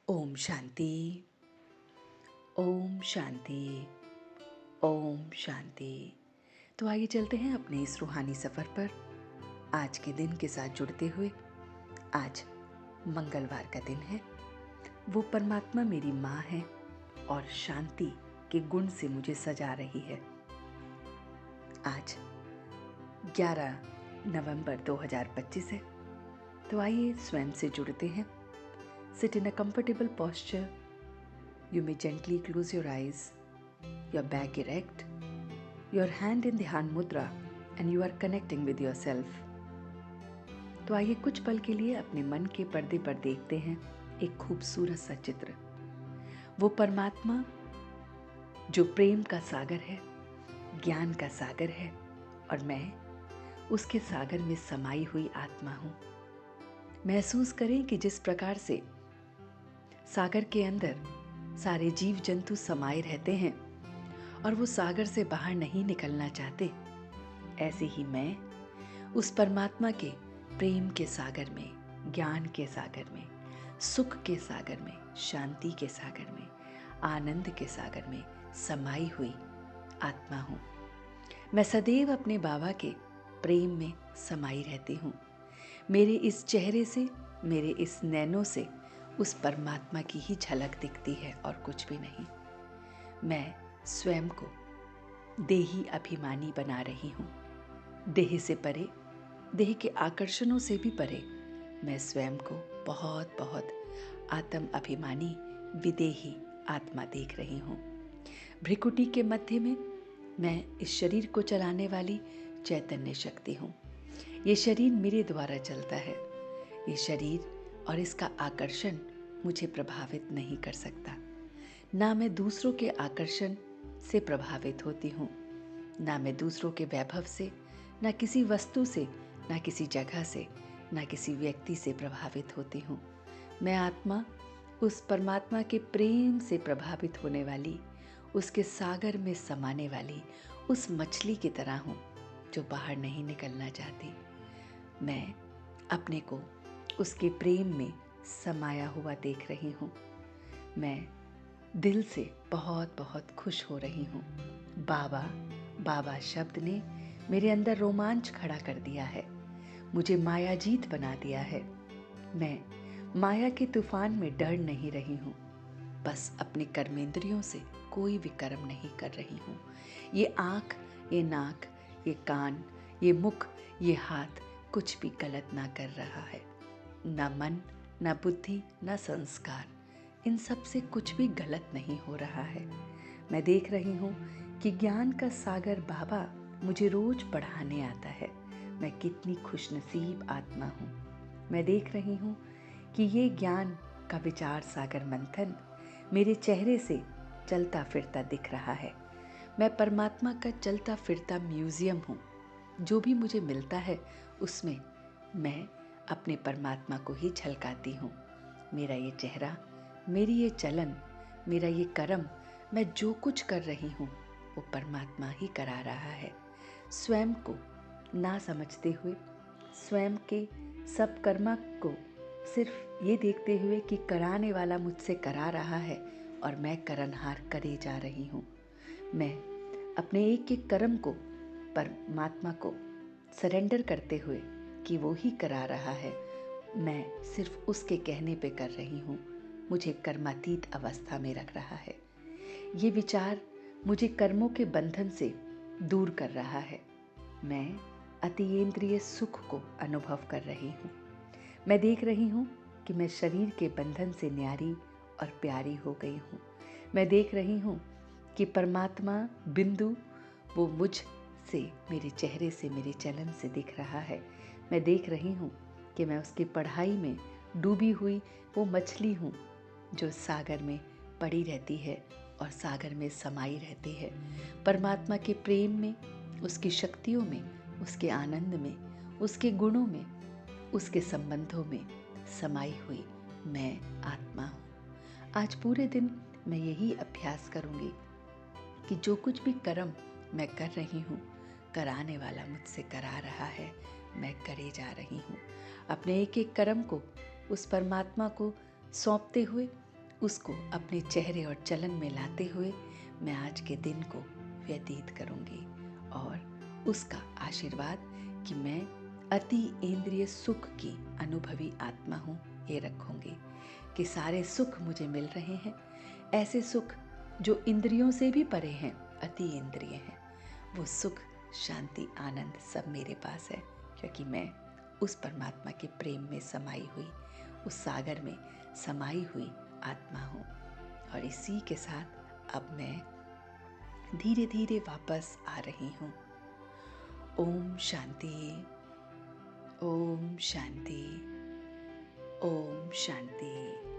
ओम शांति। ओम शांति। ओम शांति। तो आइए चलते हैं अपने इस रूहानी सफ़र पर आज के दिन के साथ जुड़ते हुए। आज मंगलवार का दिन है। वो परमात्मा मेरी माँ है और शांति के गुण से मुझे सजा रही है। आज 11 नवंबर 2025 है। तो आइए स्वयं से जुड़ते हैं। Sit in a comfortable posture. You may gently close your eyes, your back erect, your hand in ध्यान मुद्रा and you are connecting with yourself. तो आइए कुछ पल के लिए अपने मन के पर्दे पर देखते हैं एक खूबसूरत सा चित्र। वो परमात्मा जो प्रेम का सागर है, ज्ञान का सागर है और मैं उसके सागर में समाई हुई आत्मा हूँ। महसूस करें कि जिस प्रकार से सागर के अंदर सारे जीव जंतु समाये रहते हैं और वो सागर से बाहर नहीं निकलना चाहते, ऐसे ही मैं उस परमात्मा के प्रेम के सागर में, ज्ञान के सागर में, सुख के सागर में, शांति के सागर में, आनंद के सागर में समाई हुई आत्मा हूँ। मैं सदैव अपने बाबा के प्रेम में समाई रहती हूँ। मेरे इस चेहरे से, मेरे इस नैनों से उस परमात्मा की ही झलक दिखती है और कुछ भी नहीं। मैं स्वयं को देही अभिमानी बना रही हूँ। देह से परे, देह के आकर्षणों से भी परे मैं स्वयं को बहुत बहुत आत्म अभिमानी विदेही आत्मा देख रही हूँ। भ्रिकुटी के मध्य में मैं इस शरीर को चलाने वाली चैतन्य शक्ति हूँ। ये शरीर मेरे द्वारा चलता है। ये शरीर और इसका आकर्षण मुझे प्रभावित नहीं कर सकता। ना मैं दूसरों के आकर्षण से प्रभावित होती हूँ, ना मैं दूसरों के वैभव से, ना किसी वस्तु से, ना किसी जगह से, ना किसी व्यक्ति से प्रभावित होती हूँ। मैं आत्मा उस परमात्मा के प्रेम से प्रभावित होने वाली, उसके सागर में समाने वाली उस मछली की तरह हूँ जो बाहर नहीं निकलना चाहती। मैं अपने को उसके प्रेम में समाया हुआ देख रही हूँ। मैं दिल से बहुत बहुत खुश हो रही हूँ। बाबा बाबा शब्द ने मेरे अंदर रोमांच खड़ा कर दिया है, मुझे मायाजीत बना दिया है। मैं माया के तूफान में डर नहीं रही हूँ, बस अपने कर्मेंद्रियों से कोई भी कर्म नहीं कर रही हूँ। ये आँख, ये नाक, ये कान, ये मुख, ये हाथ कुछ भी गलत ना कर रहा है। ना मन, ना बुद्धि, ना संस्कार, इन सब से कुछ भी गलत नहीं हो रहा है। मैं देख रही हूँ कि ज्ञान का सागर बाबा मुझे रोज पढ़ाने आता है। मैं कितनी खुशनसीब आत्मा हूँ। मैं देख रही हूँ कि ये ज्ञान का विचार सागर मंथन मेरे चेहरे से चलता फिरता दिख रहा है। मैं परमात्मा का चलता फिरता म्यूजियम हूँ। जो भी मुझे मिलता है उसमें मैं अपने परमात्मा को ही झलकाती हूँ। मेरा ये चेहरा, मेरी ये चलन, मेरा ये कर्म, मैं जो कुछ कर रही हूँ वो परमात्मा ही करा रहा है। स्वयं को ना समझते हुए, स्वयं के सब कर्म को सिर्फ ये देखते हुए कि कराने वाला मुझसे करा रहा है और मैं करनहार करे जा रही हूँ। मैं अपने एक एक कर्म को परमात्मा को सरेंडर करते हुए कि वो ही करा रहा है, मैं सिर्फ उसके कहने पे कर रही हूँ, मुझे कर्मातीत अवस्था में रख रहा है। ये विचार मुझे कर्मों के बंधन से दूर कर रहा है। मैं अतीन्द्रिय सुख को अनुभव कर रही हूँ। मैं देख रही हूँ कि मैं शरीर के बंधन से न्यारी और प्यारी हो गई हूँ। मैं देख रही हूँ कि परमात्मा बिंदु वो मुझ से, मेरे चेहरे से, मेरे चलन से दिख रहा है। मैं देख रही हूँ कि मैं उसकी पढ़ाई में डूबी हुई वो मछली हूँ जो सागर में पड़ी रहती है और सागर में समाई रहती है। परमात्मा के प्रेम में, उसकी शक्तियों में, उसके आनंद में, उसके गुणों में, उसके संबंधों में समाई हुई मैं आत्मा हूँ। आज पूरे दिन मैं यही अभ्यास करूँगी कि जो कुछ भी कर्म मैं कर रही हूँ, कराने वाला मुझसे करा रहा है, मैं करे जा रही हूँ। अपने एक एक कर्म को उस परमात्मा को सौंपते हुए उसको अपने चेहरे और चलन में लाते हुए मैं आज के दिन को व्यतीत करूंगी और उसका आशीर्वाद कि मैं अति इंद्रिय सुख की अनुभवी आत्मा हूँ ये रखूंगी कि सारे सुख मुझे मिल रहे हैं, ऐसे सुख जो इंद्रियों से भी परे हैं, अति इंद्रिय हैं। वो सुख, शांति, आनंद सब मेरे पास है, क्योंकि मैं उस परमात्मा के प्रेम में समाई हुई, उस सागर में समाई हुई आत्मा हूँ। और इसी के साथ अब मैं धीरे धीरे वापस आ रही हूँ। ओम शांति, ओम शांति, ओम शांति।